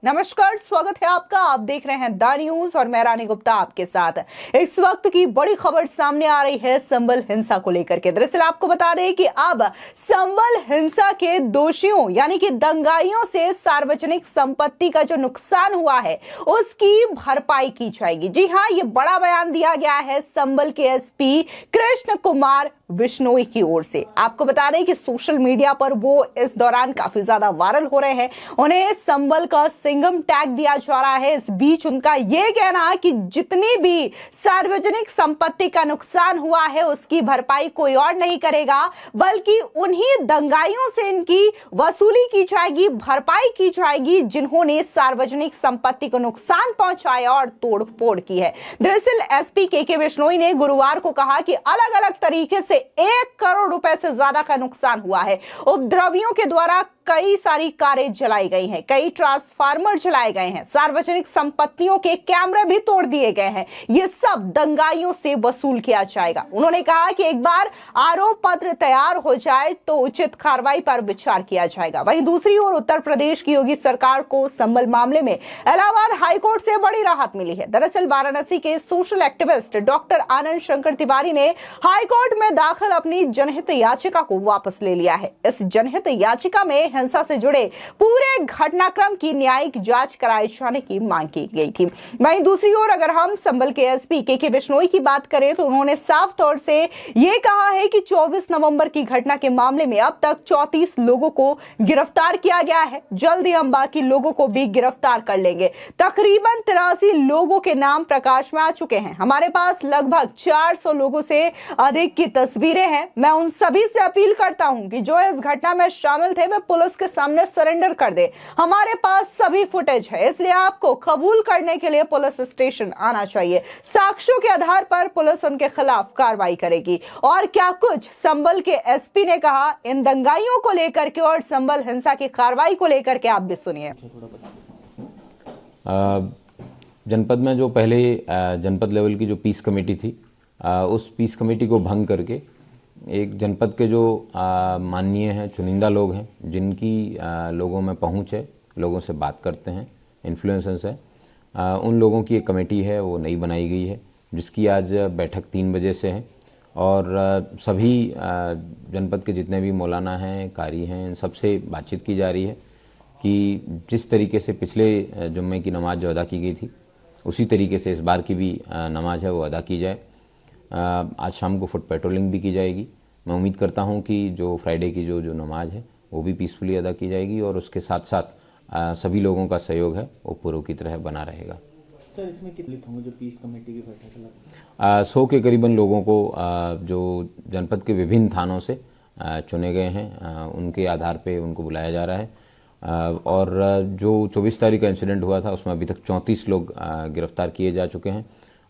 नमस्कार, स्वागत है आपका। आप देख रहे हैं द न्यूज और मैं रानी गुप्ता आपके साथ। इस वक्त की बड़ी खबर सामने आ रही है संभल हिंसा को लेकर के। दरअसल आपको बता दें कि अब संभल हिंसा के दोषियों यानी कि दंगाइयों से सार्वजनिक संपत्ति का जो नुकसान हुआ है उसकी भरपाई की जाएगी। जी हां, ये बड़ा बयान दिया गया है संभल के एसपी कृष्ण कुमार बिश्नोई की ओर से। आपको बता दें कि सोशल मीडिया पर वो इस दौरान काफी ज्यादा वायरल हो रहे हैं। उन्हें संभल का सिंघम टैग दिया जा रहा है। इस बीच उनका यह कहना है कि जितनी भी सार्वजनिक संपत्ति का नुकसान हुआ है उसकी भरपाई कोई और नहीं करेगा, बल्कि उन्हीं दंगाइयों से इनकी वसूली की जाएगी, भरपाई की जाएगी जिन्होंने सार्वजनिक संपत्ति को नुकसान पहुंचाया और तोड़फोड़ की है। दरअसल एसपी के बिश्नोई ने गुरुवार को कहा कि अलग अलग तरीके से 1 करोड़ रुपए से ज्यादा का नुकसान हुआ है। उपद्रवियों के द्वारा कई सारी कारें जलाई गई हैं, कई ट्रांसफार्मर जलाए गए हैं, सार्वजनिक संपत्तियों के कैमरे भी तोड़ दिए गए हैं। ये सब दंगाइयों से वसूल किया जाएगा। उन्होंने कहा कि एक बार आरोप पत्र तैयार हो जाए तो उचित कार्रवाई पर विचार किया जाएगा। वहीं दूसरी ओर उत्तर प्रदेश की योगी सरकार को संभल मामले में इलाहाबाद हाईकोर्ट से बड़ी राहत मिली है। दरअसल वाराणसी के social activist doctor Anand Shankar Tiwari ने हाईकोर्ट में दाखिल अपनी जनहित याचिका को वापस ले लिया है। इस जनहित याचिका में हिंसा से जुड़े पूरे घटनाक्रम की न्यायिक जांच कराए जाने की मांग की गई थी। वहीं दूसरी ओर अगर हम संभल के एसपी के बिश्नोई की बात करें तो उन्होंने साफ तौर से यह कहा है कि 24 नवंबर की घटना के मामले में अब तक 34 लोगों को गिरफ्तार किया गया है। जल्दी हम बाकी लोगों को भी गिरफ्तार कर लेंगे। तकरीबन 83 लोगों के नाम प्रकाश में आ चुके हैं। हमारे पास लगभग 400 लोगों से अधिक की तस्वीरें हैं। मैं उन सभी से अपील करता हूं कि जो इस घटना में शामिल थे वे पुलिस के सामने सरेंडर कर दे। हमारे पास सभी फुटेज है, इसलिए आपको कबूल करने के लिए पुलिस स्टेशन आना चाहिए। साक्ष्यों के आधार पर पुलिस उनके खिलाफ कार्रवाई करेगी। और क्या कुछ संभल के एसपी ने कहा इन दंगाइयों को लेकर के और संभल हिंसा की कार्रवाई को लेकर के, आप भी सुनिए। जनपद में जो पहले जनपद लेवल की जो पीस कमेटी थी, उस पीस कमेटी को भंग करके एक जनपद के जो माननीय हैं, चुनिंदा लोग हैं, जिनकी लोगों में पहुंच है, लोगों से बात करते हैं, इन्फ्लुएंसर्स है, उन लोगों की एक कमेटी है, वो नई बनाई गई है, जिसकी आज बैठक 3 बजे से है। और सभी जनपद के जितने भी मौलाना हैं, कारी हैं, इन सबसे बातचीत की जा रही है कि जिस तरीके से पिछले जुम्मे की नमाज जो अदा की गई थी, उसी तरीके से इस बार की भी नमाज है वो अदा की जाए। आज शाम को फुट पेट्रोलिंग भी की जाएगी। मैं उम्मीद करता हूं कि जो फ्राइडे की जो नमाज है वो भी पीसफुली अदा की जाएगी और उसके साथ साथ सभी लोगों का सहयोग है वो पूर्व की तरह बना रहेगा। सर, इसमें कितने होंगे जो पीस कमेटी की बैठक? 100 के करीबन लोगों को जो जनपद के विभिन्न थानों से चुने गए हैं, उनके आधार पे उनको बुलाया जा रहा है। और जो 24 तारीख का इंसिडेंट हुआ था उसमें अभी तक 34 लोग गिरफ्तार किए जा चुके हैं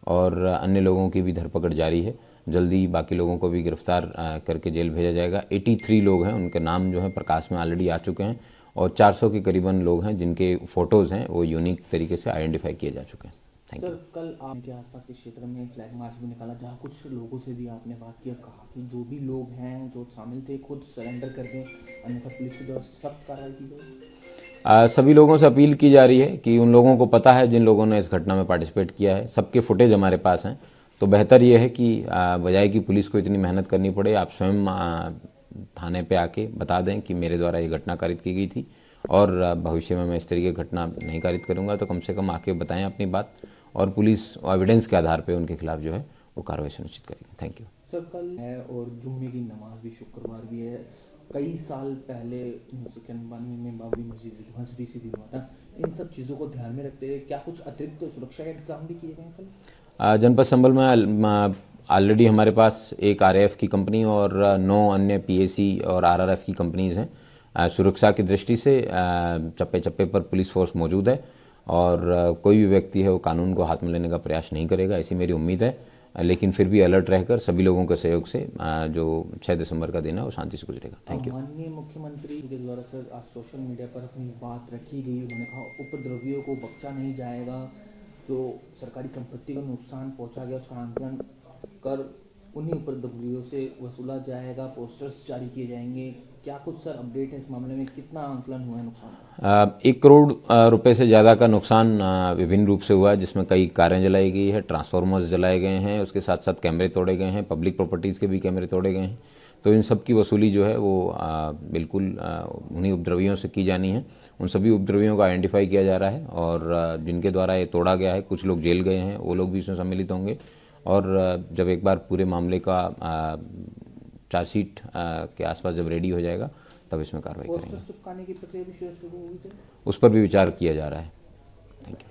और अन्य लोगों की भी धरपकड़ जारी है। जल्दी बाकी लोगों को भी गिरफ्तार करके जेल भेजा जाएगा। 83 लोग हैं, उनके नाम जो है प्रकाश में ऑलरेडी आ चुके हैं और 400 के करीबन लोग हैं जिनके फोटोज़ हैं वो यूनिक तरीके से आइडेंटिफाई किए जा चुके हैं। Thank you. सर, कल आपके आसपास के क्षेत्र में फ्लैग मार्च भी निकाला जहाँ कुछ लोगों से भी आपने बात किया, कहा कि जो भी लोग हैं जो शामिल थे खुद सरेंडर कर दें, अन्यथा पुलिस की द्वारा सख्त कार्रवाई की गई। सभी लोगों से अपील की जा रही है कि उन लोगों को पता है जिन लोगों ने इस घटना में पार्टिसिपेट किया है, सबके फुटेज हमारे पास हैं, तो बेहतर ये है कि बजाय कि पुलिस को इतनी मेहनत करनी पड़े, आप स्वयं थाने पे आके बता दें कि मेरे द्वारा ये घटना कारित की गई थी और भविष्य में मैं इस तरीके की घटना नहीं कारित करूंगा। तो कम से कम आके बताएं अपनी बात और पुलिस एविडेंस के आधार पे उनके खिलाफ जो है वो कार्रवाई सुनिश्चित करेगी। Thank you. सर, कल है और जुम्मे की नमाज भी शुक्रवार भी है। कई साल पहले 1991 में बाबरी मस्जिद ध्वंस भी इसी दिन हुआ था। इन सब चीज़ों को ध्यान में रखते हुए क्या कुछ अतिरिक्त सुरक्षा के इंतजाम भी किए गए हैं कल? जनपद संभल में ऑलरेडी हमारे पास एक आरएएफ की कंपनी और 9 अन्य पीएसी और आरआरएफ की कंपनीज हैं। सुरक्षा की दृष्टि से चप्पे चप्पे पर पुलिस फोर्स मौजूद है और कोई भी व्यक्ति है वो कानून को हाथ में लेने का प्रयास नहीं करेगा, ऐसी मेरी उम्मीद है। लेकिन फिर भी अलर्ट रहकर सभी लोगों के सहयोग से जो 6 दिसंबर का दिन है वो शांति से गुजरेगा। Thank you. माननीय मुख्यमंत्री के द्वारा सर आज सोशल मीडिया पर अपनी बात रखी गई। उन्होंने कहा उपद्रवियों को बख्शा नहीं जाएगा, जो सरकारी संपत्ति को नुकसान पहुंचा गया उसका आंकलन कर उन्हीं उपद्रवियों से वसूला जाएगा, पोस्टर्स जारी किए जाएंगे, क्या कुछ सर अपडेट है इस मामले में, कितना आंकलन हुआ है नुकसान का? 1 करोड़ रुपए से ज़्यादा का नुकसान विभिन्न रूप से हुआ है, जिसमें कई कारें जलाई गई है, ट्रांसफार्मर्स जलाए गए हैं, उसके साथ साथ कैमरे तोड़े गए हैं, पब्लिक प्रॉपर्टीज़ के भी कैमरे तोड़े गए हैं। तो इन सब की वसूली जो है वो बिल्कुल उन्हीं उपद्रवियों से की जानी है। उन सभी उपद्रवियों को आइडेंटिफाई किया जा रहा है और जिनके द्वारा ये तोड़ा गया है, कुछ लोग जेल गए हैं, वो लोग भी इसमें सम्मिलित होंगे। और जब एक बार पूरे मामले का चार्जशीट के आसपास जब रेडी हो जाएगा तब इसमें कार्रवाई करेंगे। पोस्टर चिपकाने की प्रक्रिया भी शुरू हुई थी? उस पर भी विचार किया जा रहा है। Thank you.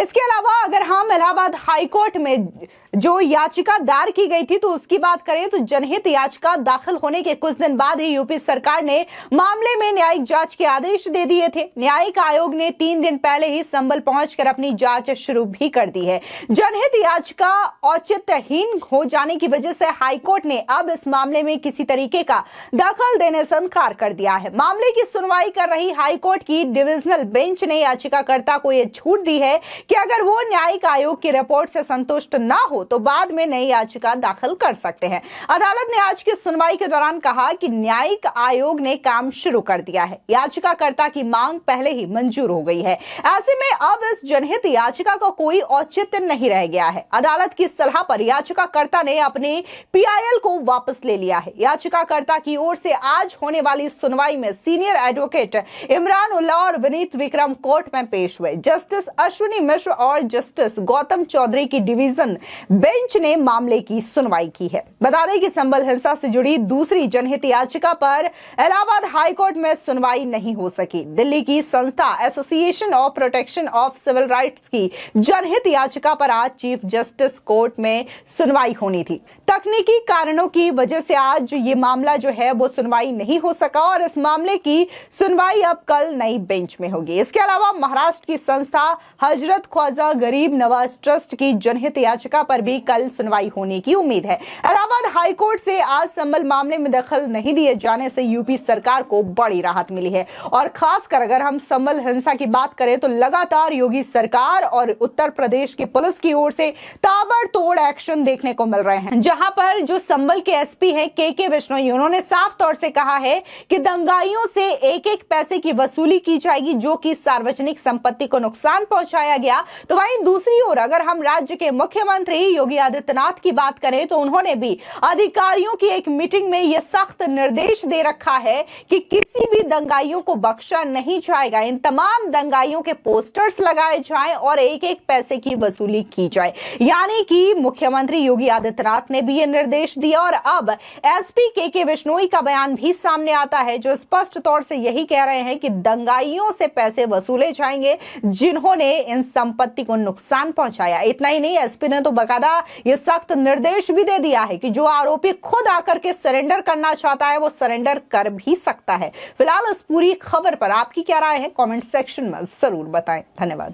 इसके अलावा अगर हम इलाहाबाद हाईकोर्ट में जो याचिका दायर की गई थी तो उसकी बात करें तो जनहित याचिका दाखिल होने के कुछ दिन बाद ही यूपी सरकार ने मामले में न्यायिक जांच के आदेश दे दिए थे। न्यायिक आयोग ने 3 दिन पहले ही संभल पहुंचकर अपनी जांच शुरू भी कर दी है। जनहित याचिका औचित्यहीन हो जाने की वजह से हाईकोर्ट ने अब इस मामले में किसी तरीके का दखल देने से इनकार कर दिया है। मामले की सुनवाई कर रही हाईकोर्ट की डिविजनल बेंच ने याचिकाकर्ता को यह छूट दी है कि अगर वो न्यायिक आयोग की रिपोर्ट से संतुष्ट ना हो तो बाद में नई याचिका दाखिल कर सकते हैं। अदालत ने आज की सुनवाई के दौरान कहा कि न्यायिक आयोग ने काम शुरू कर दिया है, याचिकाकर्ता की मांग पहले ही मंजूर हो गई है। ऐसे में अब इस जनहित याचिका का कोई औचित्य नहीं रह गया है। अदालत की सलाह पर याचिकाकर्ता ने अपने पीआईएल को वापस ले लिया है। याचिकाकर्ता की ओर से आज होने वाली सुनवाई में सीनियर एडवोकेट इमरान उल्ला और विनीत विक्रम कोर्ट में पेश हुए। जस्टिस अश्विनी मिश्र और जस्टिस गौतम चौधरी की डिवीजन बेंच ने मामले की सुनवाई की है। बता दें कि संभल हिंसा से जुड़ी दूसरी जनहित याचिका पर इलाहाबाद हाईकोर्ट में सुनवाई नहीं हो सकी। दिल्ली की संस्था association of protection of civil rights की जनहित याचिका पर आज चीफ जस्टिस कोर्ट में सुनवाई होनी थी। तकनीकी कारणों की वजह से आज ये मामला जो है वो सुनवाई नहीं हो सका और इस मामले की सुनवाई अब कल नई बेंच में होगी। इसके अलावा महाराष्ट्र की संस्था हजरत ख्वाजा गरीब नवाज ट्रस्ट की जनहित याचिका पर भी कल सुनवाई होने की उम्मीद है। इलाहाबाद हाईकोर्ट से आज संभल मामले में दखल नहीं दिए जाने से यूपी सरकार को बड़ी राहत मिली है और खासकर अगर हम संभल हिंसा की बात करें तो लगातार योगी सरकार और उत्तर प्रदेश की पुलिस की ओर से ताबड़तोड़ एक्शन देखने को मिल रहे हैं। जहां पर जो संभल के एसपी हैं के विश्नोई, उन्होंने साफ तौर से कहा है कि दंगाइयों से एक एक पैसे की वसूली की जाएगी जो कि सार्वजनिक संपत्ति को नुकसान पहुंचाया गया। तो वहीं दूसरी ओर अगर हम राज्य के मुख्यमंत्री योगी आदित्यनाथ की बात करें तो उन्होंने भी अधिकारियों की एक मीटिंग में यह सख्त निर्देश दे रखा है कि किसी भी दंगाइयों को बख्शा नहीं जाएगा। इन तमाम दंगाइयों के पोस्टर्स लगाए जाएं और एक एक पैसे की वसूली की जाए। यानी कि मुख्यमंत्री योगी आदित्यनाथ ने भी यह निर्देश दिया और अब एसपी के विश्नोई का बयान भी सामने आता है जो स्पष्ट तौर से यही कह रहे हैं कि दंगाइयों से पैसे वसूले जाएंगे जिन्होंने इन संपत्ति को नुकसान पहुंचाया। इतना ही नहीं, एसपी ने तो बकायदा यह सख्त निर्देश भी दे दिया है कि जो आरोपी खुद आकर के सरेंडर करना चाहता है वो सरेंडर कर भी सकता है। फिलहाल इस पूरी खबर पर आपकी क्या राय है कमेंट सेक्शन में जरूर बताएं। धन्यवाद।